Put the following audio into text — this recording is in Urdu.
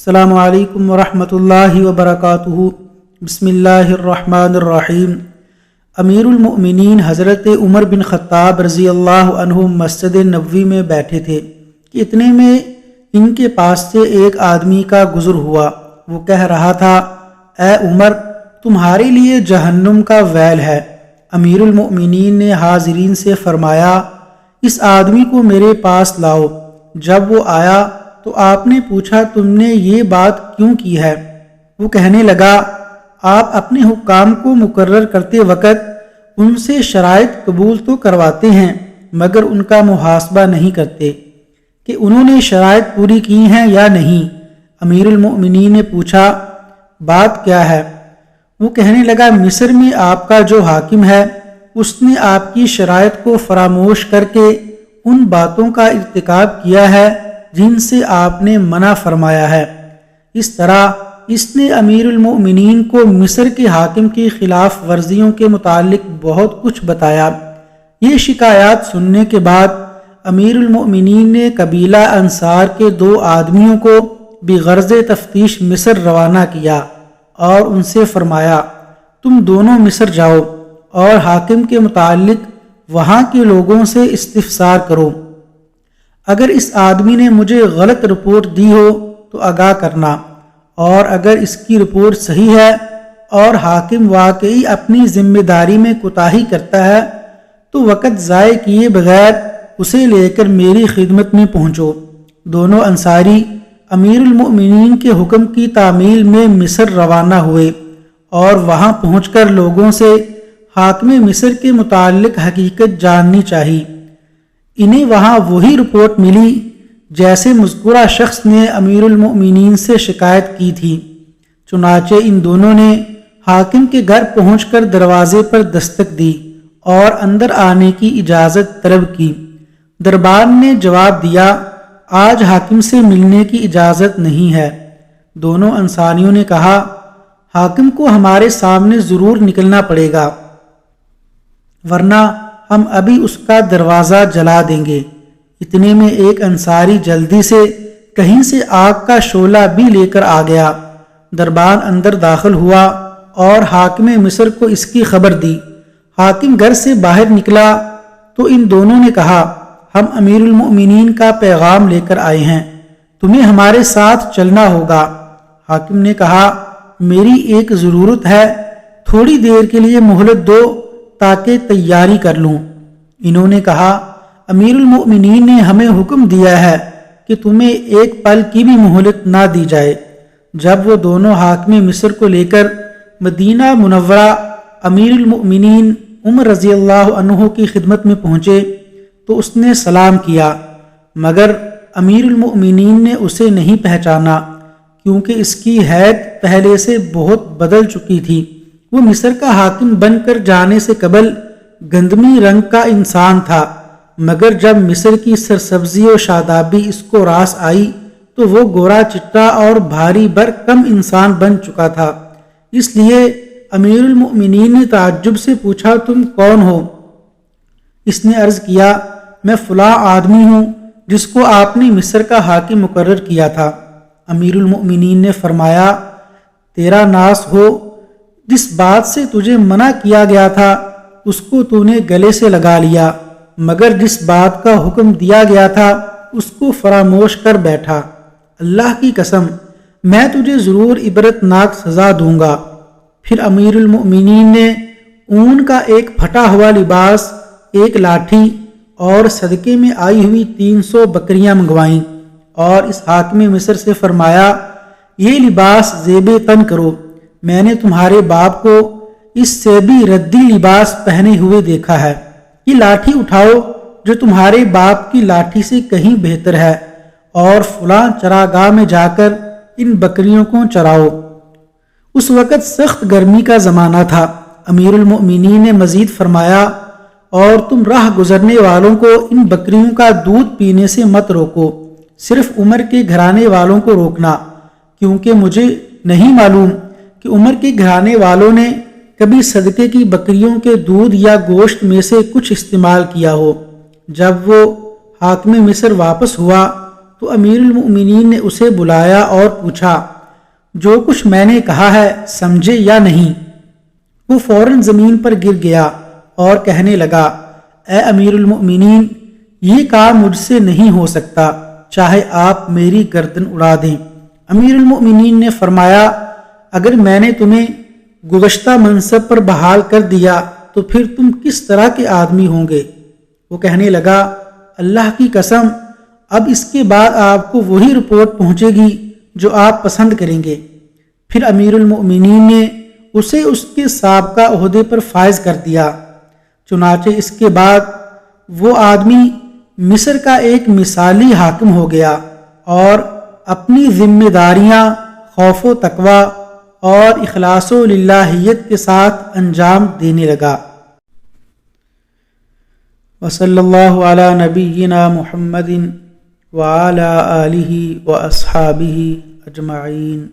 السلام علیکم ورحمۃ اللہ وبرکاتہ۔ بسم اللہ الرحمن الرحیم۔ امیر المؤمنین حضرت عمر بن خطاب رضی اللہ عنہ مسجد نبوی میں بیٹھے تھے کہ اتنے میں ان کے پاس سے ایک آدمی کا گزر ہوا۔ وہ کہہ رہا تھا، اے عمر، تمہارے لیے جہنم کا ویل ہے۔ امیر المؤمنین نے حاضرین سے فرمایا، اس آدمی کو میرے پاس لاؤ۔ جب وہ آیا تو آپ نے پوچھا، تم نے یہ بات کیوں کی ہے؟ وہ کہنے لگا، آپ اپنے حکام کو مقرر کرتے وقت ان سے شرائط قبول تو کرواتے ہیں مگر ان کا محاسبہ نہیں کرتے کہ انہوں نے شرائط پوری کی ہیں یا نہیں۔ امیر المؤمنین نے پوچھا، بات کیا ہے؟ وہ کہنے لگا، مصر میں آپ کا جو حاکم ہے اس نے آپ کی شرائط کو فراموش کر کے ان باتوں کا ارتکاب کیا ہے جن سے آپ نے منع فرمایا ہے۔ اس طرح اس نے امیر المؤمنین کو مصر کے حاکم کی خلاف ورزیوں کے متعلق بہت کچھ بتایا۔ یہ شکایات سننے کے بعد امیر المؤمنین نے قبیلہ انصار کے 2 آدمیوں کو بغرض تفتیش مصر روانہ کیا اور ان سے فرمایا، تم دونوں مصر جاؤ اور حاکم کے متعلق وہاں کے لوگوں سے استفسار کرو۔ اگر اس آدمی نے مجھے غلط رپورٹ دی ہو تو آگاہ کرنا، اور اگر اس کی رپورٹ صحیح ہے اور حاکم واقعی اپنی ذمہ داری میں کوتاہی کرتا ہے تو وقت ضائع کیے بغیر اسے لے کر میری خدمت میں پہنچو۔ دونوں انصاری امیر المؤمنین کے حکم کی تعمیل میں مصر روانہ ہوئے اور وہاں پہنچ کر لوگوں سے حاکم مصر کے متعلق حقیقت جاننی چاہی۔ انہیں وہاں وہی رپورٹ ملی جیسے مذکورہ شخص نے امیر المؤمنین سے شکایت کی تھی۔ چنانچہ ان دونوں نے حاکم کے گھر پہنچ کر دروازے پر دستک دی اور اندر آنے کی اجازت طلب کی۔ دربان نے جواب دیا، آج حاکم سے ملنے کی اجازت نہیں ہے۔ دونوں انصاریوں نے کہا، حاکم کو ہمارے سامنے ضرور نکلنا پڑے گا ورنہ ہم ابھی اس کا دروازہ جلا دیں گے۔ اتنے میں ایک انصاری جلدی سے کہیں سے آگ کا شعلہ بھی لے کر آ گیا۔ دربان اندر داخل ہوا اور حاکم مصر کو اس کی خبر دی۔ حاکم گھر سے باہر نکلا تو ان دونوں نے کہا، ہم امیر المؤمنین کا پیغام لے کر آئے ہیں، تمہیں ہمارے ساتھ چلنا ہوگا۔ حاکم نے کہا، میری ایک ضرورت ہے، تھوڑی دیر کے لیے مہلت دو تاکہ تیاری کر لوں۔ انہوں نے کہا، امیر المؤمنین نے ہمیں حکم دیا ہے کہ تمہیں ایک پل کی بھی مہلت نہ دی جائے۔ جب وہ دونوں حاکم مصر کو لے کر مدینہ منورہ امیر المؤمنین عمر رضی اللہ عنہ کی خدمت میں پہنچے تو اس نے سلام کیا مگر امیر المؤمنین نے اسے نہیں پہچانا کیونکہ اس کی حیت پہلے سے بہت بدل چکی تھی۔ وہ مصر کا حاکم بن کر جانے سے قبل گندمی رنگ کا انسان تھا مگر جب مصر کی سرسبزی و شادابی اس کو راس آئی تو وہ گورا چٹا اور بھاری بر کم انسان بن چکا تھا۔ اس لیے امیر المؤمنین نے تعجب سے پوچھا، تم کون ہو؟ اس نے عرض کیا، میں فلاں آدمی ہوں جس کو آپ نے مصر کا حاکم مقرر کیا تھا۔ امیر المؤمنین نے فرمایا، تیرا ناس ہو، جس بات سے تجھے منع کیا گیا تھا اس کو تو نے گلے سے لگا لیا مگر جس بات کا حکم دیا گیا تھا اس کو فراموش کر بیٹھا۔ اللہ کی قسم، میں تجھے ضرور عبرتناک سزا دوں گا۔ پھر امیر المؤمنین نے اون کا ایک پھٹا ہوا لباس، ایک لاٹھی اور صدقے میں آئی ہوئی 300 بکریاں منگوائیں اور اس حاکم مصر سے فرمایا، یہ لباس زیب تن کرو، میں نے تمہارے باپ کو اس سے بھی ردی لباس پہنے ہوئے دیکھا ہے۔ یہ لاٹھی اٹھاؤ جو تمہارے باپ کی لاٹھی سے کہیں بہتر ہے اور فلاں چراگاہ میں جا کر ان بکریوں کو چراؤ۔ اس وقت سخت گرمی کا زمانہ تھا۔ امیر المؤمنین نے مزید فرمایا، اور تم راہ گزرنے والوں کو ان بکریوں کا دودھ پینے سے مت روکو، صرف عمر کے گھرانے والوں کو روکنا، کیونکہ مجھے نہیں معلوم کہ عمر کے گھرانے والوں نے کبھی صدقے کی بکریوں کے دودھ یا گوشت میں سے کچھ استعمال کیا ہو۔ جب وہ حاکم مصر واپس ہوا تو امیر المؤمنین نے اسے بلایا اور پوچھا، جو کچھ میں نے کہا ہے سمجھے یا نہیں؟ وہ فوراً زمین پر گر گیا اور کہنے لگا، اے امیر المؤمنین، یہ کام مجھ سے نہیں ہو سکتا، چاہے آپ میری گردن اڑا دیں۔ امیر المؤمنین نے فرمایا، اگر میں نے تمہیں گزشتہ منصب پر بحال کر دیا تو پھر تم کس طرح کے آدمی ہوں گے؟ وہ کہنے لگا، اللہ کی قسم، اب اس کے بعد آپ کو وہی رپورٹ پہنچے گی جو آپ پسند کریں گے۔ پھر امیر المؤمنین نے اسے اس کے سابقہ عہدے پر فائز کر دیا۔ چنانچہ اس کے بعد وہ آدمی مصر کا ایک مثالی حاکم ہو گیا اور اپنی ذمہ داریاں خوف و تقوی اور اخلاص و للہیت کے ساتھ انجام دینے لگا۔ وصلی اللہ علی نبینا محمد وعلی آلہ واصحابہ اجمعین۔